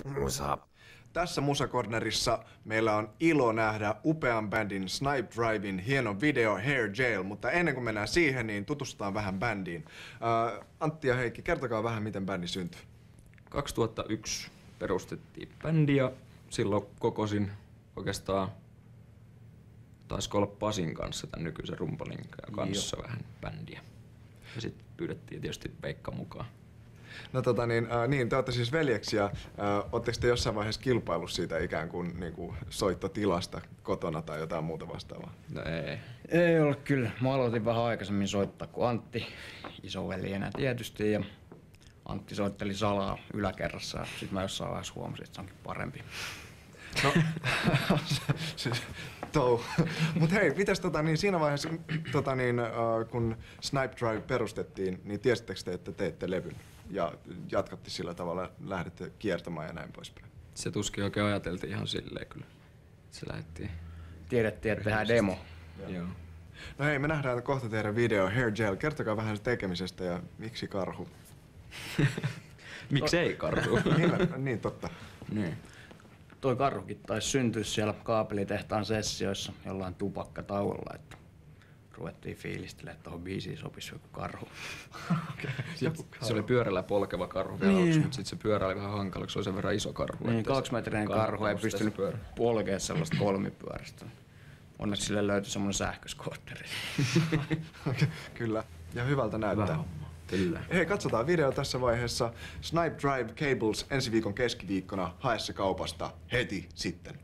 Musa. Tässä Musacornerissa meillä on ilo nähdä upean bändin Snipe Driven hieno video Hair Jail, mutta ennen kuin mennään siihen, niin tutustutaan vähän bändiin. Antti ja Heikki, kertokaa vähän, miten bändi syntyi. 2001 perustettiin bändi ja silloin kokosin oikeastaan, taisiko olla Pasin kanssa, tämän nykyisen rumpalinkan kanssa vähän bändiä. Ja sitten pyydettiin tietysti Veikka mukaan. No te olette siis veljeksiä. Oletteko te jossain vaiheessa kilpailu siitä ikään kuin, soittotilasta kotona tai jotain muuta vastaavaa? No ei. Ei ole kyllä. Mä aloitin vähän aikaisemmin soittaa kuin Antti, isoveljenä tietysti. Ja Antti soitteli salaa yläkerrassa ja sit mä jossain vaiheessa huomasin, että se onkin parempi. No, Mut hei, mitäs siinä vaiheessa, kun Snipe Drive perustettiin, niin tiesittekö te, että teette levyn? Ja jatkatte sillä tavalla, lähdette kiertämään ja näin poispäin? Se tuskin oikein ajateltiin ihan silleen kyllä. Se lähdettiin. Tiedettiin, että tehdään demo. Joo. No hei, me nähdään kohta tehdä video Hair Jail. Kertokaa vähän sen tekemisestä ja miksi karhu? Miksi ei karhu? Niin, totta. Niin. Toi karhukin taisi syntyä siellä kaapelitehtaan sessioissa jollain tupakkatauolla, että ruvettiin fiilistelemään, että tohon biisiin sopisi joku karhu. Se oli pyörällä polkeva karhu vielä aluksi, mutta sitten se pyörä oli vähän hankala, kun se oli sen verran iso karhu. Niin, 2-metrinen karhu ei pystynyt polkemaan sellaista kolmipyörästä. Onneksi sille löytyi semmonen sähköskootteri. Kyllä, ja hyvältä näyttää. Kyllä. Hei, katsotaan video tässä vaiheessa. Snipe Drive Cables ensi viikon keskiviikkona. Hae se kaupasta heti sitten.